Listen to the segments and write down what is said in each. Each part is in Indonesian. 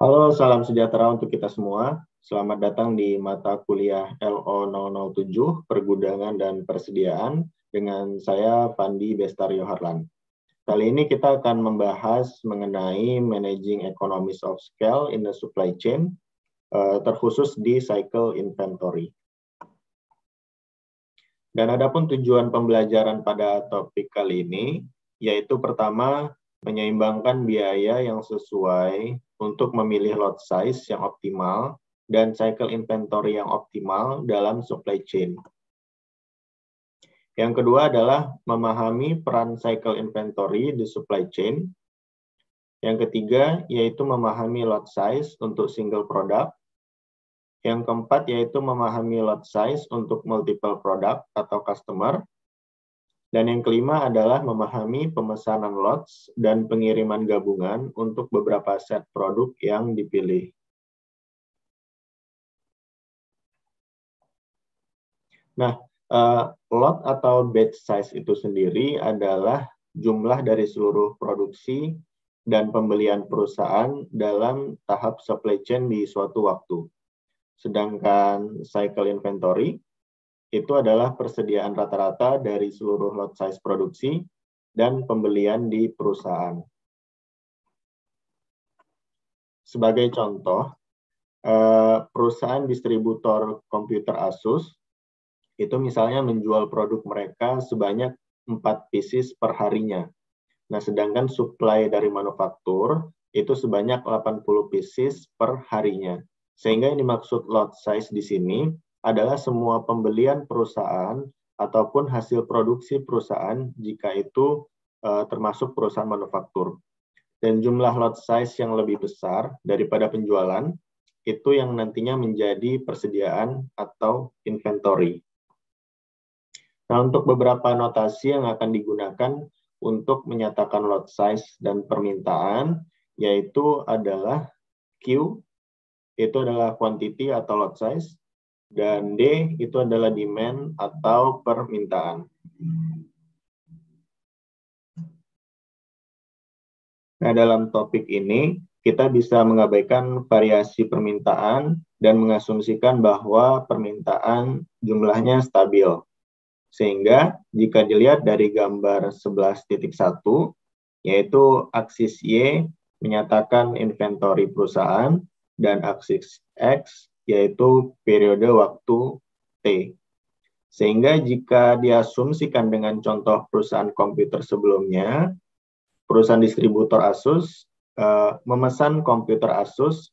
Halo, salam sejahtera untuk kita semua. Selamat datang di mata kuliah LO007, Pergudangan dan Persediaan, dengan saya, Fandi Bestario Harlan. Kali ini kita akan membahas mengenai Managing Economies of Scale in the Supply Chain, terkhusus di Cycle Inventory. Dan adapun tujuan pembelajaran pada topik kali ini, yaitu pertama, menyeimbangkan biaya yang sesuai untuk memilih lot size yang optimal dan cycle inventory yang optimal dalam supply chain. Yang kedua adalah memahami peran cycle inventory di supply chain. Yang ketiga yaitu memahami lot size untuk single product. Yang keempat yaitu memahami lot size untuk multiple product atau customer. Dan yang kelima adalah memahami pemesanan lots dan pengiriman gabungan untuk beberapa set produk yang dipilih. Nah, lot atau batch size itu sendiri adalah jumlah dari seluruh produksi dan pembelian perusahaan dalam tahap supply chain di suatu waktu. Sedangkan cycle inventory itu adalah persediaan rata-rata dari seluruh lot size produksi dan pembelian di perusahaan. Sebagai contoh, perusahaan distributor komputer Asus itu misalnya menjual produk mereka sebanyak 4 pieces per harinya. Nah, sedangkan supply dari manufaktur itu sebanyak 80 pieces per harinya. Sehingga yang dimaksud lot size di sini adalah semua pembelian perusahaan ataupun hasil produksi perusahaan jika itu termasuk perusahaan manufaktur. Dan jumlah lot size yang lebih besar daripada penjualan itu yang nantinya menjadi persediaan atau inventory. Nah, untuk beberapa notasi yang akan digunakan untuk menyatakan lot size dan permintaan, yaitu adalah Q, itu adalah quantity atau lot size, dan D itu adalah demand atau permintaan. Nah, dalam topik ini, kita bisa mengabaikan variasi permintaan dan mengasumsikan bahwa permintaan jumlahnya stabil. Sehingga jika dilihat dari gambar 11.1, yaitu aksis Y menyatakan inventory perusahaan dan aksis X yaitu periode waktu T. Sehingga jika diasumsikan dengan contoh perusahaan komputer sebelumnya, perusahaan distributor Asus memesan komputer Asus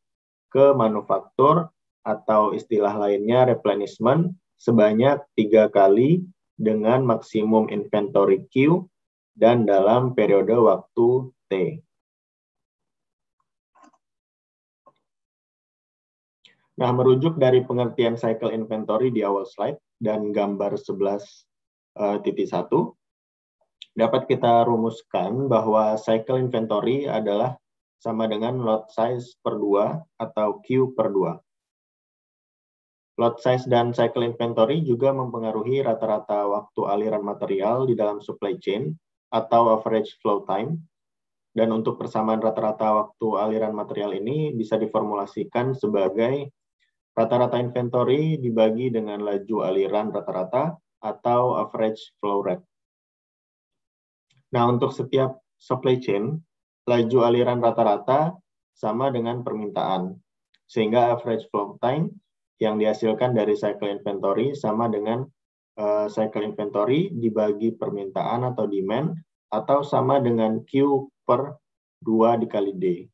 ke manufaktur atau istilah lainnya replenishment sebanyak 3 kali dengan maksimum inventory Q dan dalam periode waktu T. Nah, merujuk dari pengertian cycle inventory di awal slide dan gambar 11.1, dapat kita rumuskan bahwa cycle inventory adalah sama dengan lot size per 2 atau Q per 2. Lot size dan cycle inventory juga mempengaruhi rata-rata waktu aliran material di dalam supply chain atau average flow time. Dan untuk persamaan rata-rata waktu aliran material ini bisa diformulasikan sebagai rata-rata inventory dibagi dengan laju aliran rata-rata atau average flow rate. Nah, untuk setiap supply chain, laju aliran rata-rata sama dengan permintaan. Sehingga average flow time yang dihasilkan dari cycle inventory sama dengan cycle inventory dibagi permintaan atau demand, atau sama dengan Q per 2 dikali D.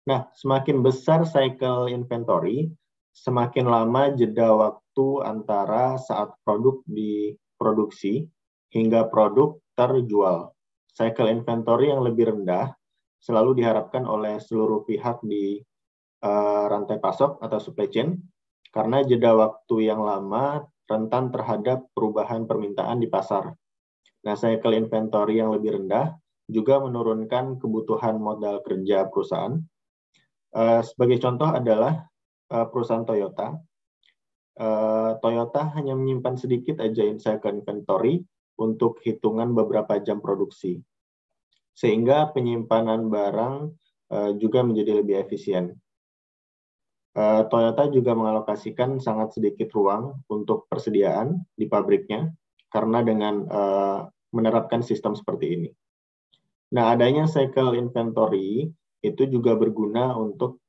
Nah, semakin besar cycle inventory, semakin lama jeda waktu antara saat produk diproduksi hingga produk terjual. Cycle inventory yang lebih rendah selalu diharapkan oleh seluruh pihak di rantai pasok atau supply chain, karena jeda waktu yang lama rentan terhadap perubahan permintaan di pasar. Nah, cycle inventory yang lebih rendah juga menurunkan kebutuhan modal kerja perusahaan. Sebagai contoh adalah perusahaan Toyota. Toyota hanya menyimpan sedikit aja cycle inventory untuk hitungan beberapa jam produksi, sehingga penyimpanan barang juga menjadi lebih efisien. Toyota juga mengalokasikan sangat sedikit ruang untuk persediaan di pabriknya, karena dengan menerapkan sistem seperti ini. Nah, adanya cycle inventory itu juga berguna untuk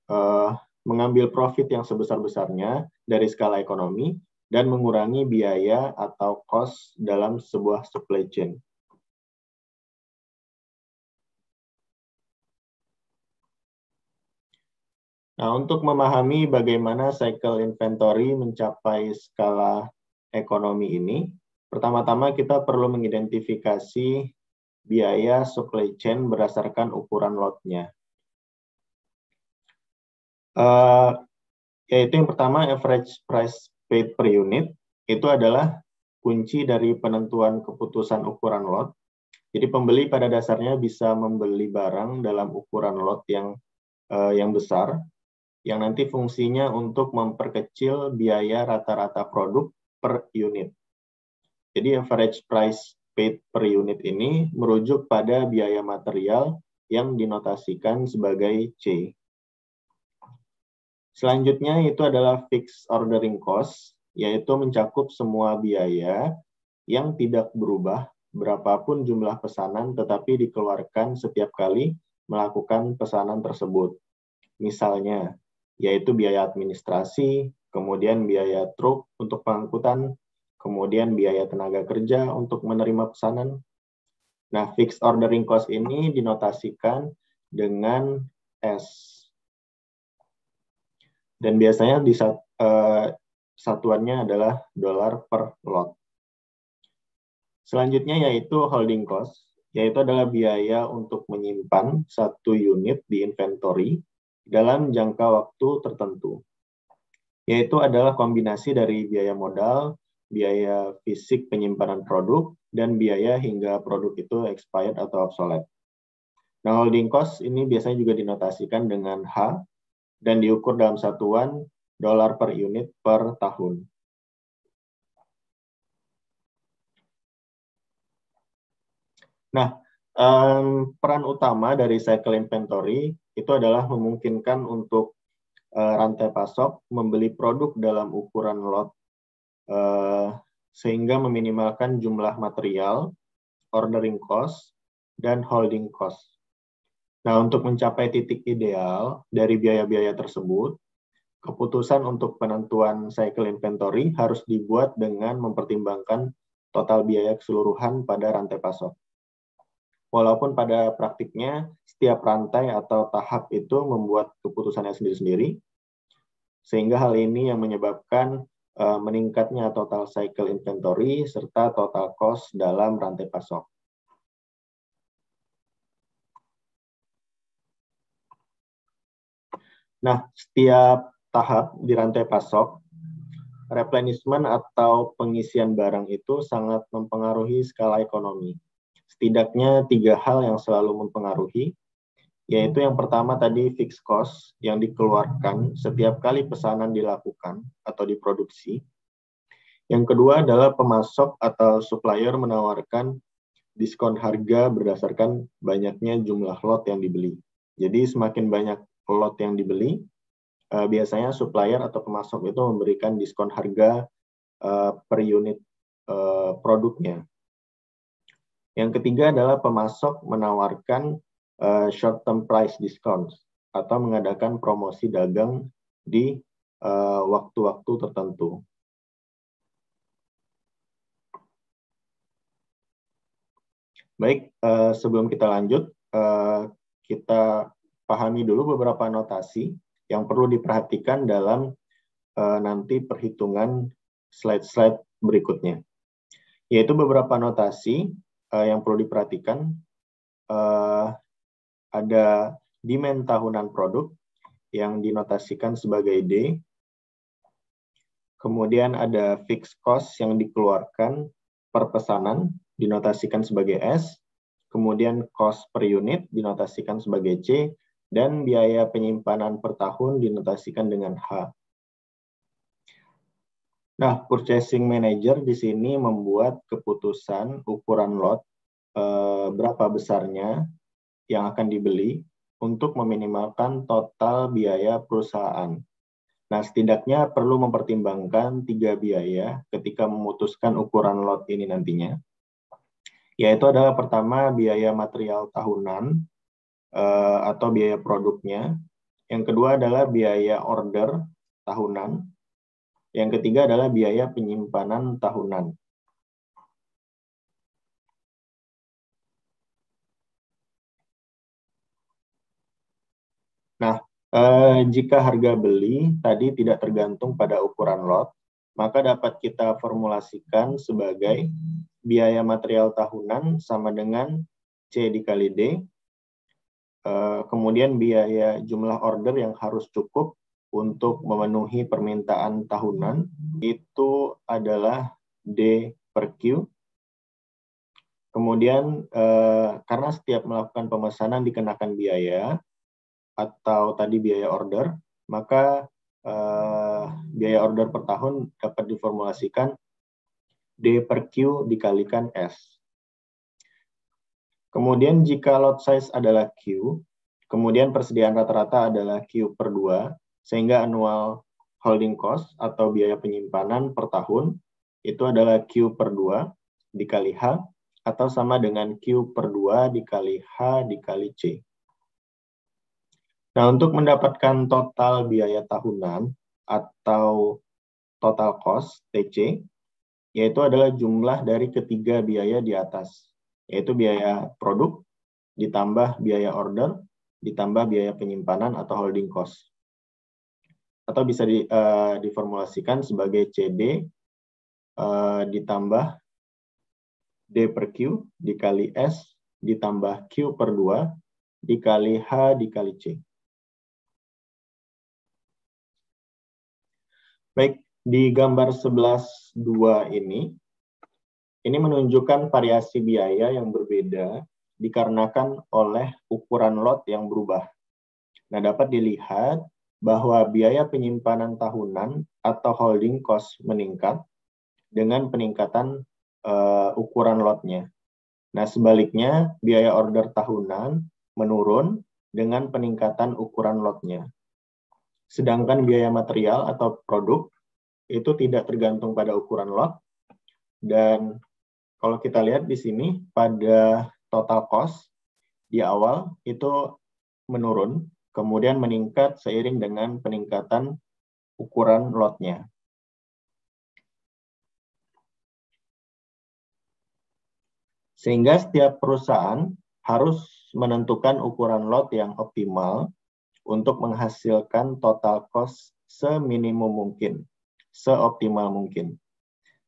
mengambil profit yang sebesar-besarnya dari skala ekonomi dan mengurangi biaya atau cost dalam sebuah supply chain. Nah, untuk memahami bagaimana cycle inventory mencapai skala ekonomi ini, pertama-tama kita perlu mengidentifikasi biaya supply chain berdasarkan ukuran lotnya. Yaitu yang pertama, average price paid per unit, itu adalah kunci dari penentuan keputusan ukuran lot. Jadi pembeli pada dasarnya bisa membeli barang dalam ukuran lot yang besar, yang nanti fungsinya untuk memperkecil biaya rata-rata produk per unit. Jadi average price paid per unit ini merujuk pada biaya material yang dinotasikan sebagai C. Selanjutnya itu adalah fixed ordering cost, yaitu mencakup semua biaya yang tidak berubah berapapun jumlah pesanan tetapi dikeluarkan setiap kali melakukan pesanan tersebut. Misalnya, yaitu biaya administrasi, kemudian biaya truk untuk pengangkutan, kemudian biaya tenaga kerja untuk menerima pesanan. Nah, fixed ordering cost ini dinotasikan dengan S. Dan biasanya di satuannya adalah dolar per lot. Selanjutnya yaitu holding cost, yaitu adalah biaya untuk menyimpan satu unit di inventory dalam jangka waktu tertentu. Yaitu adalah kombinasi dari biaya modal, biaya fisik penyimpanan produk, dan biaya hingga produk itu expired atau obsolete. Nah, holding cost ini biasanya juga dinotasikan dengan H, dan diukur dalam satuan dolar per unit per tahun. Nah, peran utama dari cycle inventory itu adalah memungkinkan untuk rantai pasok membeli produk dalam ukuran lot sehingga meminimalkan jumlah material, ordering cost, dan holding cost. Nah, untuk mencapai titik ideal dari biaya-biaya tersebut, keputusan untuk penentuan cycle inventory harus dibuat dengan mempertimbangkan total biaya keseluruhan pada rantai pasok. Walaupun pada praktiknya, setiap rantai atau tahap itu membuat keputusannya sendiri-sendiri, sehingga hal ini yang menyebabkan meningkatnya total cycle inventory serta total cost dalam rantai pasok. Nah, setiap tahap di rantai pasok, replenishment atau pengisian barang itu sangat mempengaruhi skala ekonomi. Setidaknya 3 hal yang selalu mempengaruhi, yaitu yang pertama tadi fixed cost yang dikeluarkan setiap kali pesanan dilakukan atau diproduksi. Yang kedua adalah pemasok atau supplier menawarkan diskon harga berdasarkan banyaknya jumlah lot yang dibeli. Jadi semakin banyak lot yang dibeli, biasanya supplier atau pemasok itu memberikan diskon harga per unit produknya. Yang ketiga adalah pemasok menawarkan short term price discounts atau mengadakan promosi dagang di waktu-waktu tertentu. Baik, sebelum kita lanjut, kita pahami dulu beberapa notasi yang perlu diperhatikan dalam nanti perhitungan slide-slide berikutnya. Yaitu beberapa notasi yang perlu diperhatikan. Ada demand tahunan produk yang dinotasikan sebagai D. Kemudian ada fixed cost yang dikeluarkan per pesanan dinotasikan sebagai S. Kemudian cost per unit dinotasikan sebagai C. Dan biaya penyimpanan per tahun dinotasikan dengan H. Nah, purchasing manager di sini membuat keputusan ukuran lot berapa besarnya yang akan dibeli untuk meminimalkan total biaya perusahaan. Nah, setidaknya perlu mempertimbangkan 3 biaya ketika memutuskan ukuran lot ini nantinya. Yaitu adalah pertama biaya material tahunan atau biaya produknya. Yang kedua adalah biaya order tahunan. Yang ketiga adalah biaya penyimpanan tahunan. Nah, jika harga beli tadi tidak tergantung pada ukuran lot, maka dapat kita formulasikan sebagai biaya material tahunan sama dengan C dikali D, kemudian biaya jumlah order yang harus cukup untuk memenuhi permintaan tahunan, itu adalah D per Q. Kemudian, karena setiap melakukan pemesanan dikenakan biaya, atau tadi biaya order, maka biaya order per tahun dapat diformulasikan D per Q dikalikan S. Kemudian jika lot size adalah Q, kemudian persediaan rata-rata adalah Q per 2, sehingga annual holding cost atau biaya penyimpanan per tahun itu adalah Q per 2 dikali H, atau sama dengan Q per 2 dikali H dikali C. Nah, untuk mendapatkan total biaya tahunan atau total cost, TC, yaitu adalah jumlah dari ketiga biaya di atas, yaitu biaya produk, ditambah biaya order, ditambah biaya penyimpanan atau holding cost. Atau bisa diformulasikan sebagai CD ditambah D per Q dikali S ditambah Q per 2 dikali H dikali C. Baik, di gambar 11.2 ini menunjukkan variasi biaya yang berbeda dikarenakan oleh ukuran lot yang berubah. Nah, dapat dilihat bahwa biaya penyimpanan tahunan atau holding cost meningkat dengan peningkatan ukuran lotnya. Nah, sebaliknya biaya order tahunan menurun dengan peningkatan ukuran lotnya. Sedangkan biaya material atau produk itu tidak tergantung pada ukuran lot. Dan kalau kita lihat di sini pada total cost di awal itu menurun, kemudian meningkat seiring dengan peningkatan ukuran lotnya. Sehingga setiap perusahaan harus menentukan ukuran lot yang optimal untuk menghasilkan total cost seminimum mungkin, seoptimal mungkin.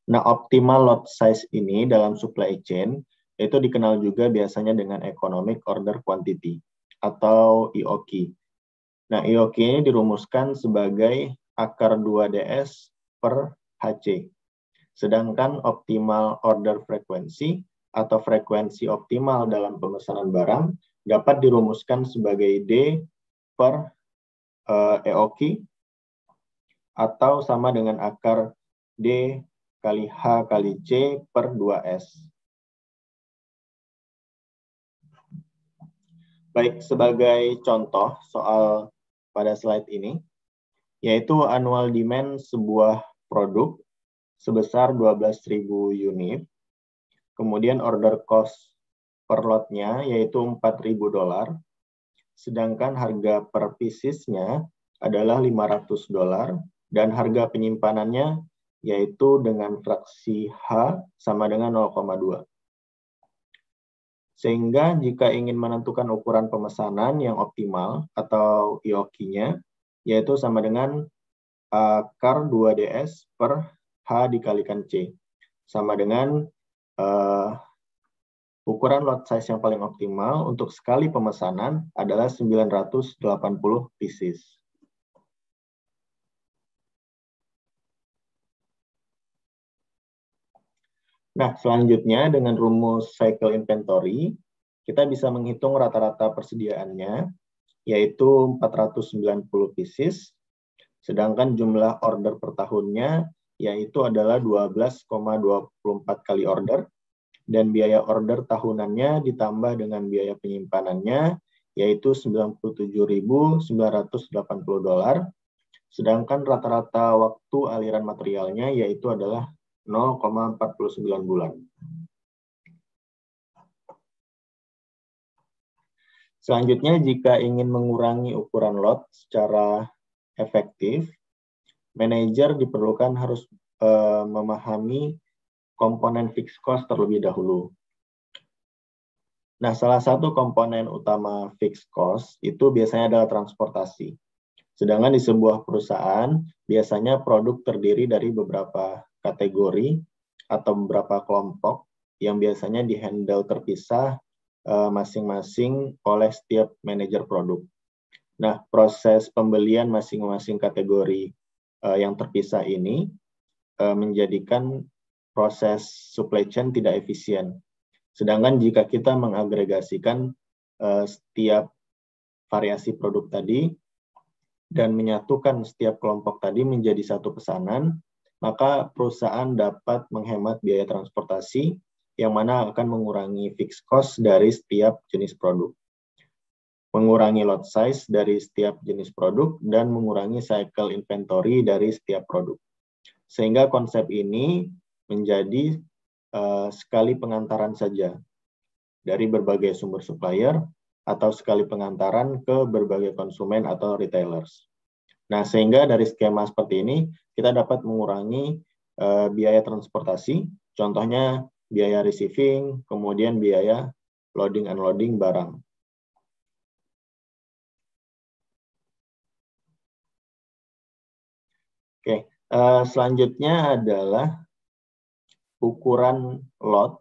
Nah, optimal lot size ini dalam supply chain itu dikenal juga biasanya dengan economic order quantity atau EOQ. Nah, EOQ ini dirumuskan sebagai akar 2DS per HC. Sedangkan optimal order frequency atau frekuensi optimal dalam pemesanan barang dapat dirumuskan sebagai D per EOQ atau sama dengan akar D kali H kali C per 2S. Baik, sebagai contoh soal pada slide ini, yaitu annual demand sebuah produk sebesar 12.000 unit, kemudian order cost per lotnya yaitu $4.000, sedangkan harga per piecesnya adalah $500 dan harga penyimpanannya yaitu dengan fraksi H sama dengan 0,2. Sehingga jika ingin menentukan ukuran pemesanan yang optimal atau EOQ-nya yaitu sama dengan akar 2DS per H dikalikan C, sama dengan ukuran lot size yang paling optimal untuk sekali pemesanan adalah 980 pieces. Nah, selanjutnya dengan rumus cycle inventory, kita bisa menghitung rata-rata persediaannya, yaitu 490 pieces, sedangkan jumlah order per tahunnya yaitu adalah 12,24 kali order, dan biaya order tahunannya ditambah dengan biaya penyimpanannya, yaitu $97.980, sedangkan rata-rata waktu aliran materialnya yaitu adalah 0,49 bulan. Selanjutnya, jika ingin mengurangi ukuran lot secara efektif, manajer diperlukan harus memahami komponen fixed cost terlebih dahulu. Nah, salah satu komponen utama fixed cost itu biasanya adalah transportasi. Sedangkan di sebuah perusahaan, biasanya produk terdiri dari beberapa kategori atau beberapa kelompok yang biasanya dihandle terpisah masing-masing oleh setiap manajer produk. Nah, proses pembelian masing-masing kategori yang terpisah ini menjadikan proses supply chain tidak efisien. Sedangkan jika kita mengagregasikan setiap variasi produk tadi dan menyatukan setiap kelompok tadi menjadi satu pesanan, maka perusahaan dapat menghemat biaya transportasi yang mana akan mengurangi fixed cost dari setiap jenis produk, mengurangi lot size dari setiap jenis produk, dan mengurangi cycle inventory dari setiap produk. Sehingga konsep ini menjadi sekali pengantaran saja dari berbagai sumber supplier atau sekali pengantaran ke berbagai konsumen atau retailers. Nah, sehingga dari skema seperti ini kita dapat mengurangi biaya transportasi, contohnya biaya receiving, kemudian biaya loading unloading barang. Oke, selanjutnya adalah ukuran lot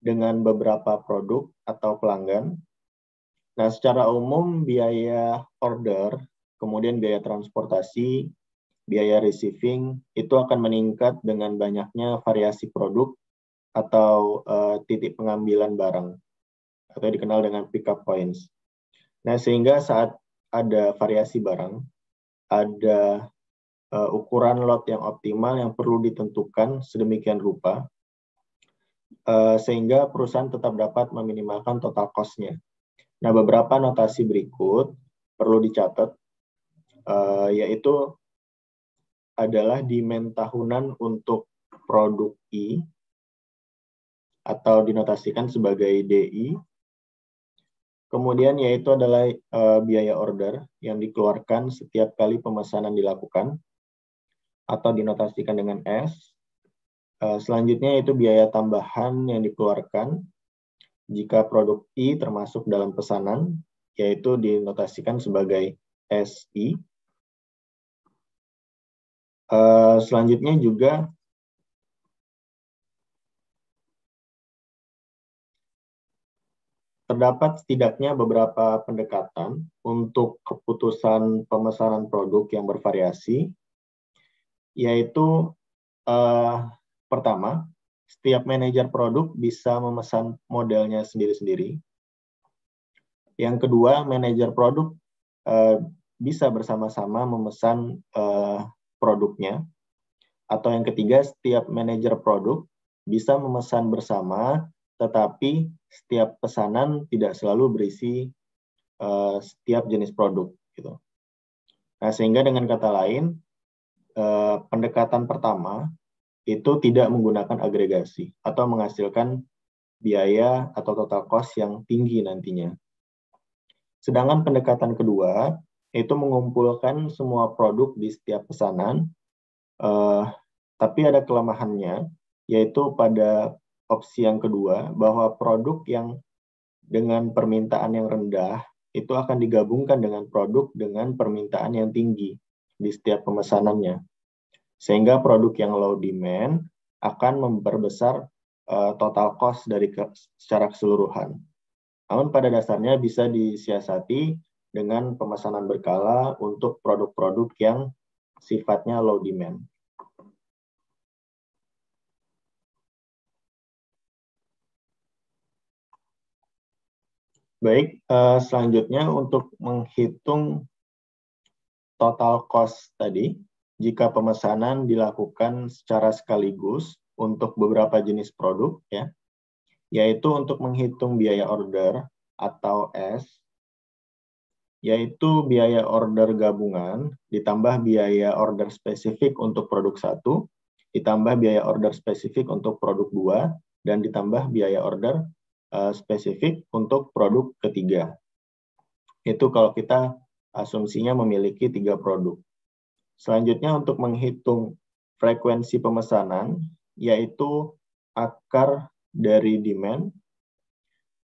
dengan beberapa produk atau pelanggan. Nah, secara umum biaya order, kemudian biaya transportasi, biaya receiving itu akan meningkat dengan banyaknya variasi produk atau titik pengambilan barang atau dikenal dengan pick up points. Nah, sehingga saat ada variasi barang, ada ukuran lot yang optimal yang perlu ditentukan sedemikian rupa sehingga perusahaan tetap dapat meminimalkan total cost-nya. Nah, beberapa notasi berikut perlu dicatat, yaitu adalah demand tahunan untuk produk I, atau dinotasikan sebagai DI. Kemudian yaitu adalah biaya order yang dikeluarkan setiap kali pemesanan dilakukan, atau dinotasikan dengan S. Selanjutnya itu biaya tambahan yang dikeluarkan jika produk I termasuk dalam pesanan, yaitu dinotasikan sebagai SI. Selanjutnya juga terdapat setidaknya beberapa pendekatan untuk keputusan pemesanan produk yang bervariasi, yaitu pertama, setiap manajer produk bisa memesan modelnya sendiri-sendiri. Yang kedua, manajer produk bisa bersama-sama memesan produknya. Atau yang ketiga, setiap manajer produk bisa memesan bersama, tetapi setiap pesanan tidak selalu berisi setiap jenis produk. Gitu. Nah, sehingga dengan kata lain, pendekatan pertama itu tidak menggunakan agregasi atau menghasilkan biaya atau total cost yang tinggi nantinya. Sedangkan pendekatan kedua itu mengumpulkan semua produk di setiap pesanan, tapi ada kelemahannya, yaitu pada opsi yang kedua, bahwa produk yang dengan permintaan yang rendah itu akan digabungkan dengan produk dengan permintaan yang tinggi di setiap pemesanannya. Sehingga produk yang low demand akan memperbesar total cost dari secara keseluruhan. Namun pada dasarnya bisa disiasati dengan pemesanan berkala untuk produk-produk yang sifatnya low demand. Baik, selanjutnya untuk menghitung total cost tadi, jika pemesanan dilakukan secara sekaligus untuk beberapa jenis produk, ya, yaitu untuk menghitung biaya order atau S, yaitu biaya order gabungan ditambah biaya order spesifik untuk produk 1, ditambah biaya order spesifik untuk produk 2, dan ditambah biaya order spesifik untuk produk ketiga. Itu kalau kita asumsinya memiliki 3 produk. Selanjutnya untuk menghitung frekuensi pemesanan, yaitu akar dari demand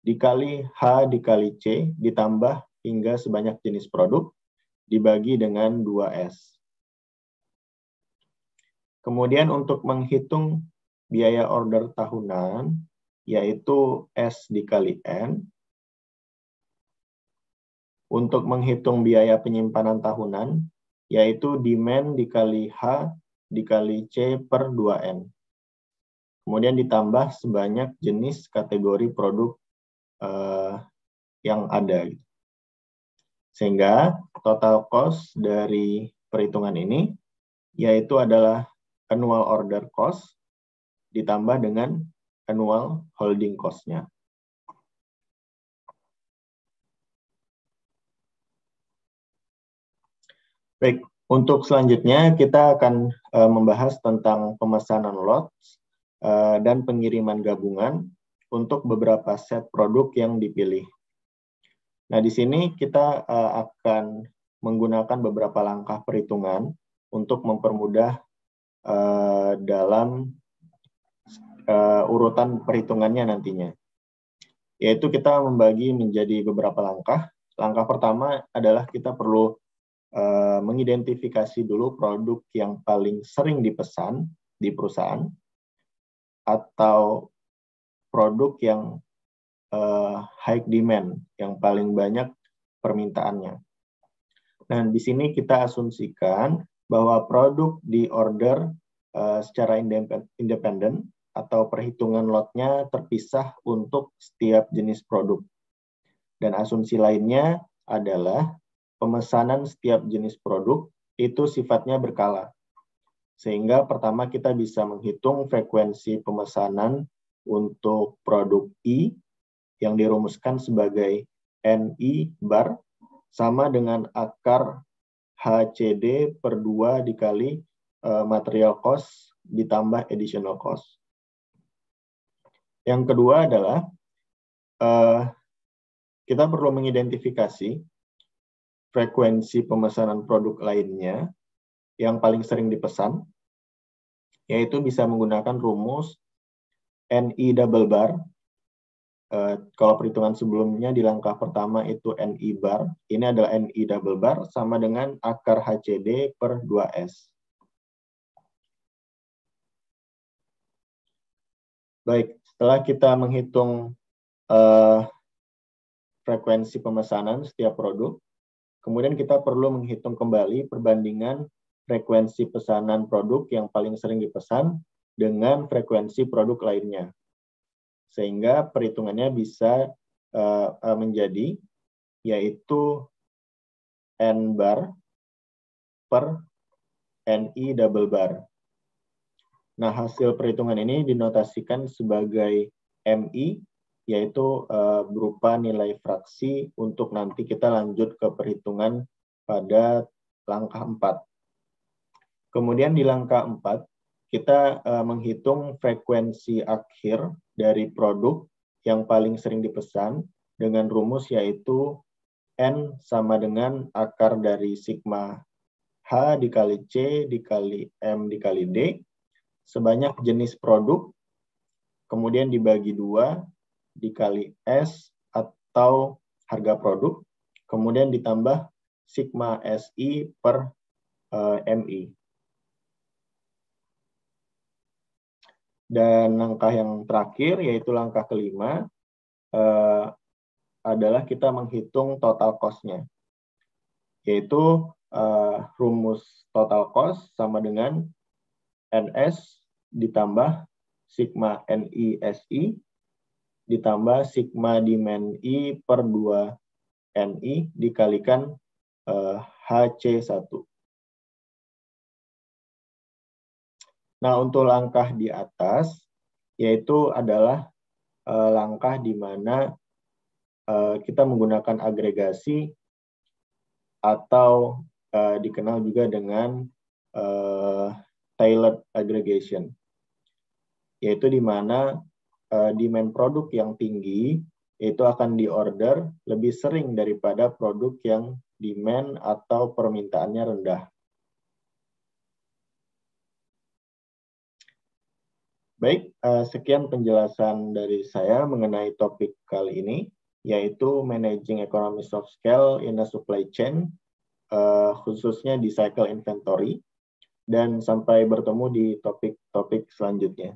dikali H dikali C ditambah hingga sebanyak jenis produk dibagi dengan 2S. Kemudian untuk menghitung biaya order tahunan, yaitu S dikali N. Untuk menghitung biaya penyimpanan tahunan, yaitu demand dikali H dikali C per 2N. Kemudian ditambah sebanyak jenis kategori produk yang ada. Sehingga total cost dari perhitungan ini yaitu adalah annual order cost ditambah dengan annual holding cost-nya. Baik, untuk selanjutnya kita akan membahas tentang pemesanan lots dan pengiriman gabungan untuk beberapa set produk yang dipilih. Nah, di sini kita akan menggunakan beberapa langkah perhitungan untuk mempermudah dalam urutan perhitungannya nantinya. Yaitu kita membagi menjadi beberapa langkah. Langkah pertama adalah kita perlu mengidentifikasi dulu produk yang paling sering dipesan di perusahaan atau produk yang high demand, yang paling banyak permintaannya. Nah, di sini kita asumsikan bahwa produk di order secara independen atau perhitungan lotnya terpisah untuk setiap jenis produk. Dan asumsi lainnya adalah pemesanan setiap jenis produk itu sifatnya berkala. Sehingga pertama kita bisa menghitung frekuensi pemesanan untuk produk I yang dirumuskan sebagai NI bar sama dengan akar HCD per 2 dikali material cost ditambah additional cost. Yang kedua adalah kita perlu mengidentifikasi frekuensi pemesanan produk lainnya yang paling sering dipesan, yaitu bisa menggunakan rumus NI double bar. Kalau perhitungan sebelumnya di langkah pertama itu NI bar, ini adalah NI double bar sama dengan akar HCD per 2S. Baik, setelah kita menghitung frekuensi pemesanan setiap produk, kemudian kita perlu menghitung kembali perbandingan frekuensi pesanan produk yang paling sering dipesan dengan frekuensi produk lainnya. Sehingga perhitungannya bisa menjadi yaitu N bar per NI double bar. Nah, hasil perhitungan ini dinotasikan sebagai MI, yaitu berupa nilai fraksi untuk nanti kita lanjut ke perhitungan pada langkah 4. Kemudian di langkah 4, kita menghitung frekuensi akhir dari produk yang paling sering dipesan dengan rumus yaitu N sama dengan akar dari sigma H dikali C dikali M dikali D sebanyak jenis produk, kemudian dibagi 2 dikali S atau harga produk, kemudian ditambah sigma SI per MI. Dan langkah yang terakhir, yaitu langkah kelima, adalah kita menghitung total cost-nya. Yaitu rumus total cost sama dengan NS ditambah sigma NI-SI ditambah sigma demand I per 2 NI dikalikan HC1. Nah, untuk langkah di atas, yaitu adalah langkah di mana kita menggunakan agregasi atau dikenal juga dengan tailored aggregation, yaitu di mana demand produk yang tinggi itu akan diorder lebih sering daripada produk yang demand atau permintaannya rendah. Baik, sekian penjelasan dari saya mengenai topik kali ini, yaitu Managing Economies of Scale in a Supply Chain, khususnya di cycle inventory, dan sampai bertemu di topik-topik selanjutnya.